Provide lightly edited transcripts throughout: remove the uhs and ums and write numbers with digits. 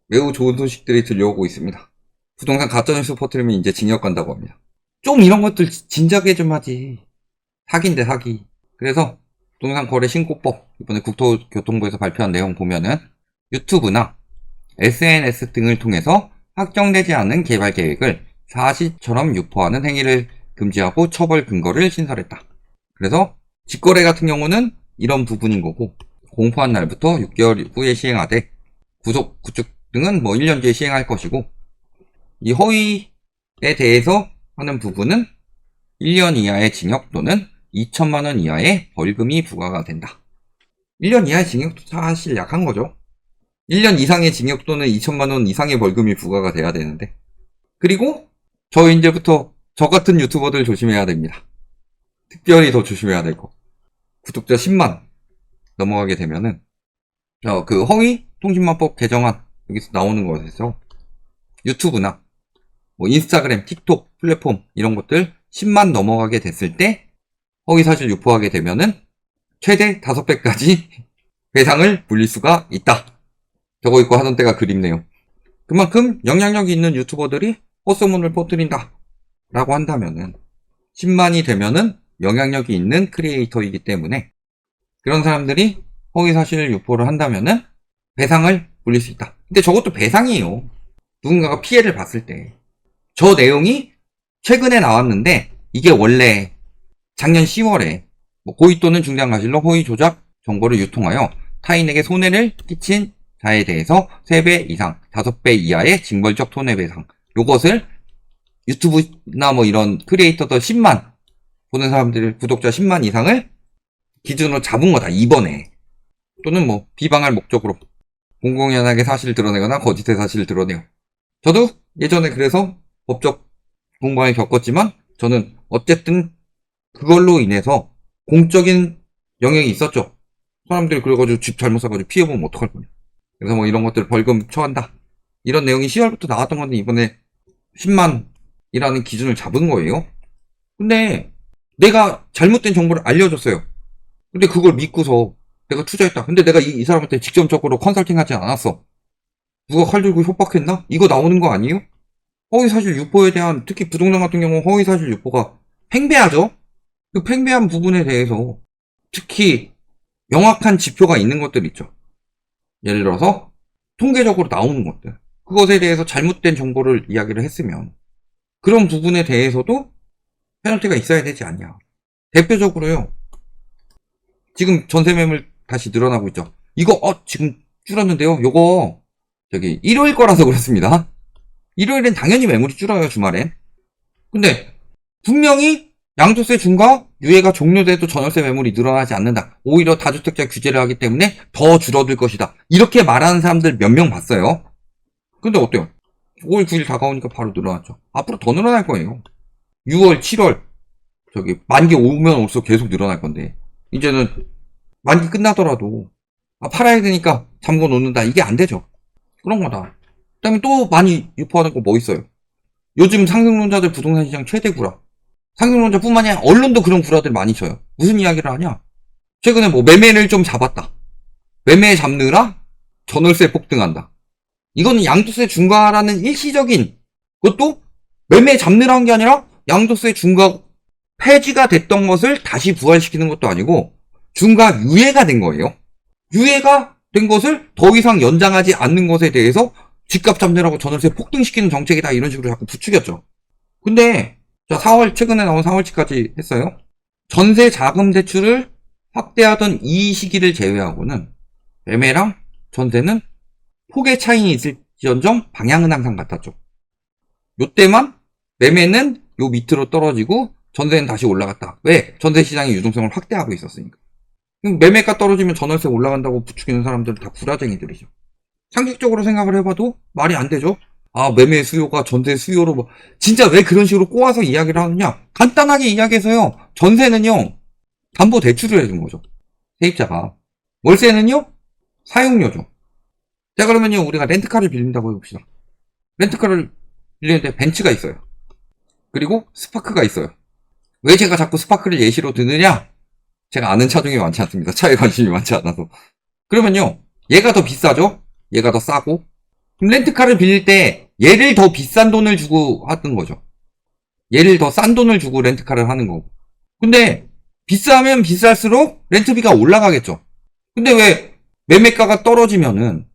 매우 좋은 소식들이 들려오고 있습니다. 부동산 가짜뉴스 퍼뜨리면 이제 징역 간다고 합니다. 좀 이런 것들 진작에 좀 하지. 사기인데 사기. 그래서 부동산 거래 신고법 이번에 국토교통부에서 발표한 내용 보면은 유튜브나 SNS 등을 통해서 확정되지 않은 개발 계획을 사실처럼 유포하는 행위를 금지하고 처벌 근거를 신설했다. 그래서 직거래 같은 경우는 이런 부분인 거고, 공포한 날부터 6개월 후에 시행하되 구축 등은 1년 뒤에 시행할 것이고, 이 허위에 대해서 하는 부분은 1년 이하의 징역 또는 2천만 원 이하의 벌금이 부과가 된다. 1년 이하의 징역도 사실 약한 거죠. 1년 이상의 징역 또는 2천만 원 이상의 벌금이 부과가 돼야 되는데. 그리고 이제부터 저 같은 유튜버들 조심해야 됩니다. 특별히 더 조심해야 될 거. 구독자 10만 넘어가게 되면은 그 허위 통신망법 개정안 여기서 나오는 것에서 유튜브나 인스타그램, 틱톡 플랫폼 이런 것들 10만 넘어가게 됐을 때 허위사실 유포하게 되면은 최대 5배까지 배상을 물릴 수가 있다. 저거 입고 하던 때가 그립네요. 그만큼 영향력이 있는 유튜버들이 헛소문을 퍼뜨린다 라고 한다면은 10만이 되면은 영향력이 있는 크리에이터이기 때문에 그런 사람들이 허위사실 유포를 한다면은 배상을 물릴 수 있다. 근데 저것도 배상이에요. 누군가가 피해를 봤을 때. 저 내용이 최근에 나왔는데 이게 원래 작년 10월에 고의 또는 중대한 과실로 허위 조작 정보를 유통하여 타인에게 손해를 끼친 자에 대해서 3배 이상, 5배 이하의 징벌적 손해배상. 요것을 유튜브나 이런 크리에이터들 10만 보는 사람들 구독자 10만 이상을 기준으로 잡은 거다. 이번에. 또는 비방할 목적으로 공공연하게 사실을 드러내거나 거짓의 사실을 드러내요. 저도 예전에 그래서 법적 공방을 겪었지만 저는 어쨌든 그걸로 인해서 공적인 영향이 있었죠. 사람들이 그래가지고 집 잘못 사가지고 피해보면 어떡할 거냐. 그래서 이런 것들 벌금 처한다. 이런 내용이 10월부터 나왔던 건데 이번에 10만이라는 기준을 잡은 거예요. 근데 내가 잘못된 정보를 알려줬어요. 근데 그걸 믿고서 내가 투자했다. 근데 내가 이 사람한테 직접적으로 컨설팅하지 않았어. 누가 칼 들고 협박했나? 이거 나오는 거 아니에요? 허위사실 유포에 대한, 특히 부동산 같은 경우 허위사실 유포가 팽배하죠? 그 팽배한 부분에 대해서 특히 명확한 지표가 있는 것들 있죠. 예를 들어서 통계적으로 나오는 것들. 그것에 대해서 잘못된 정보를 이야기를 했으면 그런 부분에 대해서도 페널티가 있어야 되지 않냐. 대표적으로요. 지금 전세 매물 다시 늘어나고 있죠. 이거 지금 줄었는데요. 요거 일요일 거라서 그렇습니다. 일요일엔 당연히 매물이 줄어요. 주말엔. 근데 분명히 양도세 중과 유예가 종료돼도 전월세 매물이 늘어나지 않는다. 오히려 다주택자 규제를 하기 때문에 더 줄어들 것이다. 이렇게 말하는 사람들 몇 명 봤어요. 근데 어때요? 5월 9일 다가오니까 바로 늘어났죠. 앞으로 더 늘어날 거예요. 6월, 7월 만기 오면 올수록 계속 늘어날 건데 이제는 만기 끝나더라도 팔아야 되니까 잠궈 놓는다. 이게 안 되죠. 그런 거다. 그 다음에 또 많이 유포하는 거 있어요? 요즘 상승론자들 부동산 시장 최대 구라. 상승론자뿐만이 아니라 언론도 그런 구라들 많이 쳐요. 무슨 이야기를 하냐? 최근에 매매를 좀 잡았다. 매매 잡느라 전월세 폭등한다. 이거는 양도세 중과라는 일시적인, 그것도 매매 잡느라 한 게 아니라 양도세 중과 폐지가 됐던 것을 다시 부활시키는 것도 아니고 중과 유예가 된 거예요. 유예가 된 것을 더 이상 연장하지 않는 것에 대해서 집값 잡느라고 전월세 폭등시키는 정책이다. 이런 식으로 자꾸 부추겼죠. 근데 최근에 나온 4월치까지 했어요. 전세 자금 대출을 확대하던 이 시기를 제외하고는 매매랑 전세는 폭의 차이는 있을지언정 방향은 항상 같았죠. 요때만 매매는 요 밑으로 떨어지고 전세는 다시 올라갔다. 왜? 전세 시장의 유동성을 확대하고 있었으니까. 매매가 떨어지면 전월세 올라간다고 부추기는 사람들은 다 구라쟁이들이죠. 상식적으로 생각을 해봐도 말이 안 되죠. 매매 수요가 전세 수요로 진짜 왜 그런 식으로 꼬아서 이야기를 하느냐? 간단하게 이야기해서요. 전세는요. 담보 대출을 해준 거죠. 세입자가. 월세는요. 사용료죠. 자, 그러면요. 우리가 렌트카를 빌린다고 해봅시다. 렌트카를 빌리는데 벤츠가 있어요. 그리고 스파크가 있어요. 왜 제가 자꾸 스파크를 예시로 드느냐? 제가 아는 차 중에 많지 않습니다. 차에 관심이 많지 않아서. 그러면요. 얘가 더 비싸죠? 얘가 더 싸고. 그럼 렌트카를 빌릴 때 얘를 더 비싼 돈을 주고 하던 거죠. 얘를 더 싼 돈을 주고 렌트카를 하는 거고. 근데 비싸면 비쌀수록 렌트비가 올라가겠죠. 근데 왜 매매가가 떨어지면은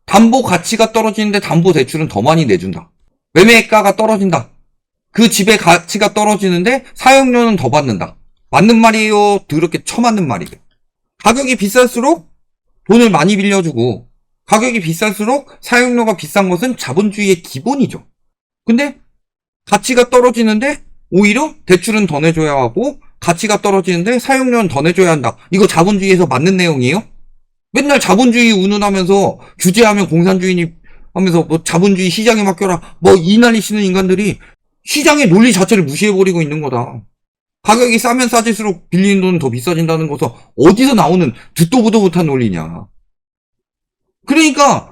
담보 가치가 떨어지는데 담보 대출은 더 많이 내준다. 매매가가 떨어진다. 그 집의 가치가 떨어지는데 사용료는 더 받는다. 맞는 말이에요? 더럽게 처맞는 말이에요. 가격이 비쌀수록 돈을 많이 빌려주고 가격이 비쌀수록 사용료가 비싼 것은 자본주의의 기본이죠. 근데 가치가 떨어지는데 오히려 대출은 더 내줘야 하고 가치가 떨어지는데 사용료는 더 내줘야 한다. 이거 자본주의에서 맞는 내용이에요? 맨날 자본주의 운운하면서 규제하면 공산주의니 하면서 뭐 자본주의 시장에 맡겨라 뭐 이 난리치는 인간들이 시장의 논리 자체를 무시해버리고 있는 거다. 가격이 싸면 싸질수록 빌리는 돈은 더 비싸진다는 것은 어디서 나오는 듣도 보도 못한 논리냐. 그러니까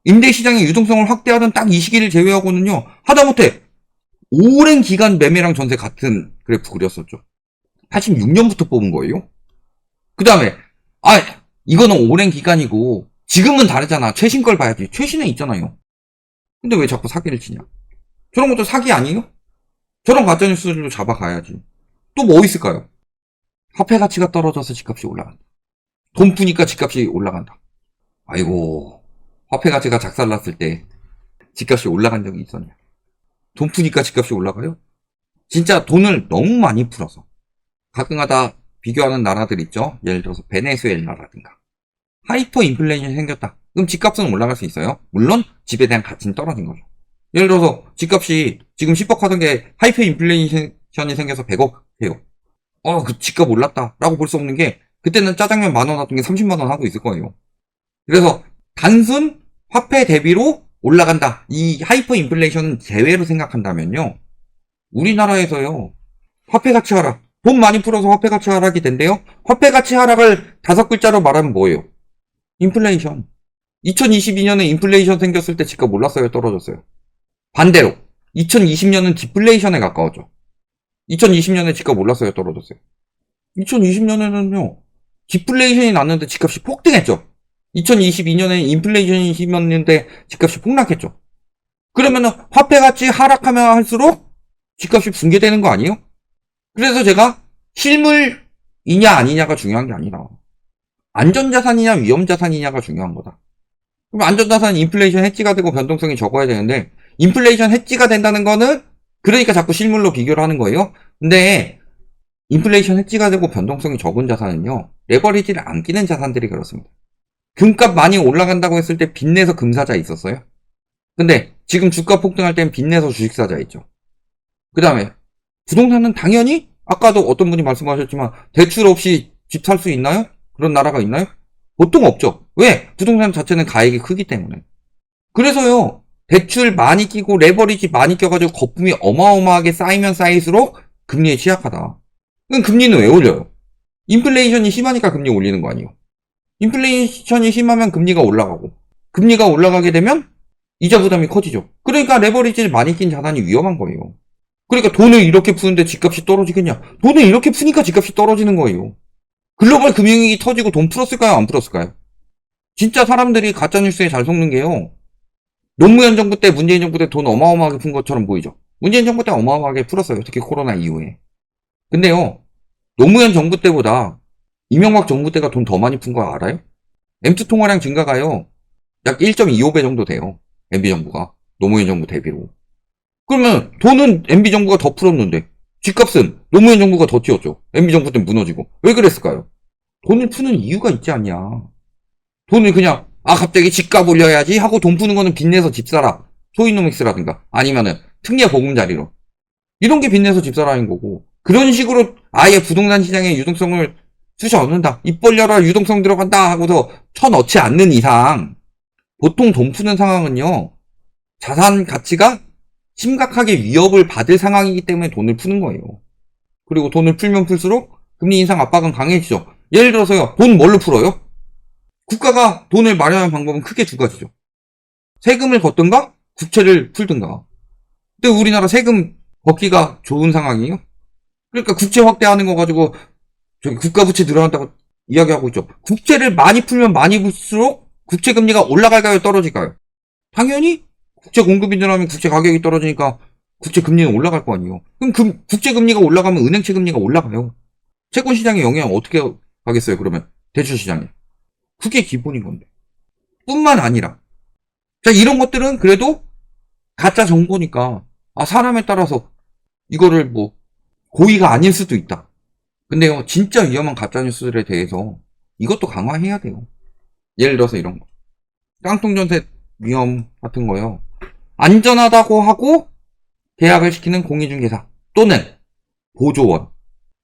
임대시장의 유동성을 확대하던 딱 이 시기를 제외하고는요, 하다못해 오랜 기간 매매랑 전세 같은 그래프 그렸었죠. 86년부터 뽑은 거예요. 그 다음에 이거는 오랜 기간이고 지금은 다르잖아. 최신 걸 봐야지. 최신에 있잖아요. 근데 왜 자꾸 사기를 치냐. 저런 것도 사기 아니에요? 저런 가짜뉴스들로 잡아가야지. 또 뭐 있을까요? 화폐 가치가 떨어져서 집값이 올라간다. 돈 푸니까 집값이 올라간다. 아이고, 화폐 가치가 작살났을 때 집값이 올라간 적이 있었냐. 돈 푸니까 집값이 올라가요? 진짜 돈을 너무 많이 풀어서. 가끔가다 비교하는 나라들 있죠? 예를 들어서 베네수엘라라든가. 하이퍼 인플레이션이 생겼다. 그럼 집값은 올라갈 수 있어요? 물론 집에 대한 가치는 떨어진 거죠. 예를 들어서 집값이 지금 10억 하던 게 하이퍼 인플레이션이 생겨서 100억 해요. 그 집값 올랐다 라고 볼 수 없는 게 그때는 짜장면 10,000원 하던 게 30만원 하고 있을 거예요. 그래서 단순 화폐 대비로 올라간다. 이 하이퍼 인플레이션은 제외로 생각한다면요. 우리나라에서요. 화폐 가치 하락. 돈 많이 풀어서 화폐 가치 하락이 된대요. 화폐 가치 하락을 5글자로 말하면 뭐예요? 인플레이션. 2022년에 인플레이션 생겼을 때 집값 올랐어요? 떨어졌어요? 반대로 2020년은 디플레이션에 가까웠죠. 2020년에 집값 올랐어요? 떨어졌어요? 2020년에는요. 디플레이션이 났는데 집값이 폭등했죠. 2022년에 인플레이션이 심었는데 집값이 폭락했죠. 그러면은 화폐 가치 하락하면 할수록 집값이 붕괴되는 거 아니에요? 그래서 제가 실물이냐 아니냐가 중요한 게 아니라 안전자산이냐 위험자산이냐가 중요한 거다. 그럼 안전자산은 인플레이션 해지가 되고 변동성이 적어야 되는데 인플레이션 해지가 된다는 거는 그러니까 자꾸 실물로 비교를 하는 거예요. 근데 인플레이션 해지가 되고 변동성이 적은 자산은요. 레버리지를 안 끼는 자산들이 그렇습니다. 금값 많이 올라간다고 했을 때 빚내서 금사자 있었어요. 근데 지금 주가 폭등할 땐 빚내서 주식사자 있죠. 그 다음에 부동산은 당연히 아까도 어떤 분이 말씀하셨지만 대출 없이 집 살 수 있나요? 그런 나라가 있나요? 보통 없죠. 왜? 부동산 자체는 가액이 크기 때문에. 그래서요. 대출 많이 끼고 레버리지 많이 껴가지고 거품이 어마어마하게 쌓이면 쌓일수록 금리에 취약하다. 그럼 금리는 왜 올려요? 인플레이션이 심하니까 금리 올리는 거 아니에요? 인플레이션이 심하면 금리가 올라가고 금리가 올라가게 되면 이자 부담이 커지죠. 그러니까 레버리지를 많이 낀 자산이 위험한 거예요. 그러니까 돈을 이렇게 푸는데 집값이 떨어지겠냐? 돈을 이렇게 푸니까 집값이 떨어지는 거예요. 글로벌 금융위기 터지고 돈 풀었을까요? 안 풀었을까요? 진짜 사람들이 가짜뉴스에 잘 속는 게요. 노무현 정부 때 문재인 정부 때 돈 어마어마하게 푼 것처럼 보이죠. 문재인 정부 때 어마어마하게 풀었어요. 특히 코로나 이후에. 근데요. 노무현 정부 때보다 이명박 정부 때가 돈 더 많이 푼 거 알아요? M2 통화량 증가가요. 약 1.25배 정도 돼요. MB정부가. 노무현 정부 대비로. 그러면 돈은 MB정부가 더 풀었는데 집값은 노무현 정부가 더 튀었죠. MB정부 때 무너지고. 왜 그랬을까요? 돈을 푸는 이유가 있지 않냐. 돈을 그냥 갑자기 집값 올려야지 하고 돈 푸는 거는 빚내서 집 사라. 소이노믹스라든가 아니면은 특례 보금자리로. 이런 게 빚내서 집 사라인 거고. 그런 식으로 아예 부동산 시장의 유동성을 쑤셔 얻는다. 입 벌려라 유동성 들어간다 하고서 쳐넣지 않는 이상 보통 돈 푸는 상황은요. 자산 가치가 심각하게 위협을 받을 상황이기 때문에 돈을 푸는 거예요. 그리고 돈을 풀면 풀수록 금리 인상 압박은 강해지죠. 예를 들어서요. 돈 뭘로 풀어요? 국가가 돈을 마련하는 방법은 크게 두 가지죠. 세금을 걷든가 국채를 풀든가. 근데 우리나라 세금 걷기가 좋은 상황이에요. 그러니까 국채 확대하는 거 가지고 저기 국가 부채 늘어난다고 이야기하고 있죠. 국채를 많이 풀면 많이 풀수록 국채 금리가 올라갈까요? 떨어질까요? 당연히 국제 공급이 늘어나면 국제 가격이 떨어지니까 국제 금리는 올라갈 거 아니에요. 그럼 국제 금리가 올라가면 은행채 금리가 올라가요. 채권 시장에 영향 어떻게 가겠어요? 그러면 대출 시장에. 그게 기본인 건데. 뿐만 아니라 자, 이런 것들은 그래도 가짜 정보니까 사람에 따라서 이거를 뭐 고의가 아닐 수도 있다. 근데요, 진짜 위험한 가짜 뉴스들에 대해서 이것도 강화해야 돼요. 예를 들어서 이런 거. 깡통전세 위험 같은 거요. 안전하다고 하고 계약을 시키는 공인중개사 또는 보조원.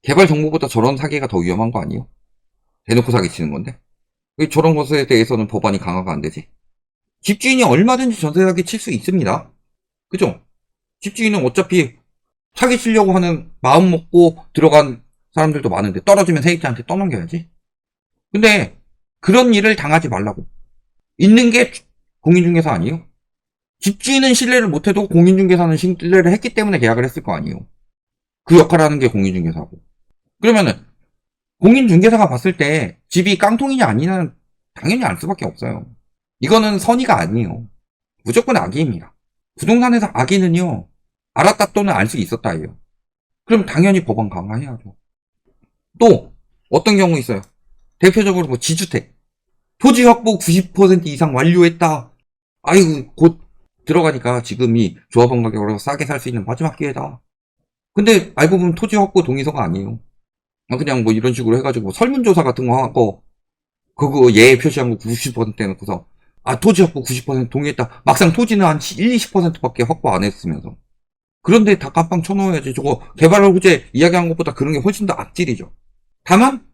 개발 정보보다 저런 사기가 더 위험한 거 아니에요? 대놓고 사기치는 건데. 왜 저런 것에 대해서는 법안이 강화가 안 되지? 집주인이 얼마든지 전세 사기 칠 수 있습니다. 그죠? 집주인은 어차피 사기치려고 하는 마음 먹고 들어간 사람들도 많은데 떨어지면 세입자한테 떠넘겨야지. 근데 그런 일을 당하지 말라고. 있는 게 공인중개사 아니에요? 집주인은 신뢰를 못해도 공인중개사는 신뢰를 했기 때문에 계약을 했을 거 아니에요. 그 역할을 하는 게 공인중개사고. 그러면은 공인중개사가 봤을 때 집이 깡통이냐 아니냐는 당연히 알 수밖에 없어요. 이거는 선의가 아니에요. 무조건 악의입니다. 부동산에서 악의는요, 알았다 또는 알 수 있었다예요. 그럼 당연히 법안 강화해야죠. 또 어떤 경우 있어요? 대표적으로 뭐 지주택. 토지 확보 90% 이상 완료했다. 아이고 곧 들어가니까 지금이 조합원 가격으로 싸게 살 수 있는 마지막 기회다. 근데 알고 보면 토지 확보 동의서가 아니에요. 그냥 뭐 이런 식으로 해가지고 설문조사 같은 거 하고 그거 예 표시한 거 90% 해놓고서 토지 확보 90% 동의했다. 막상 토지는 한 1, 20%밖에 확보 안 했으면서. 그런데 다 깜빵 쳐넣어야지. 저거 개발을 후제 이야기한 것보다 그런 게 훨씬 더 악질이죠. 다만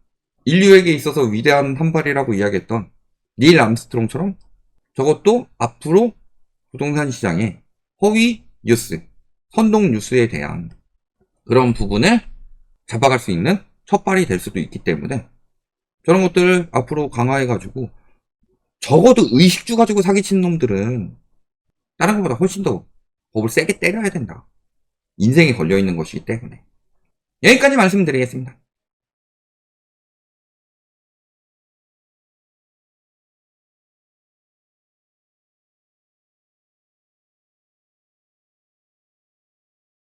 인류에게 있어서 위대한 한 발이라고 이야기했던 닐 암스트롱처럼 저것도 앞으로 부동산 시장에 허위 뉴스, 선동 뉴스에 대한 그런 부분을 잡아갈 수 있는 첫발이 될 수도 있기 때문에 저런 것들을 앞으로 강화해가지고 적어도 의식주 가지고 사기치는 놈들은 다른 것보다 훨씬 더 법을 세게 때려야 된다. 인생이 걸려있는 것이기 때문에 여기까지 말씀드리겠습니다.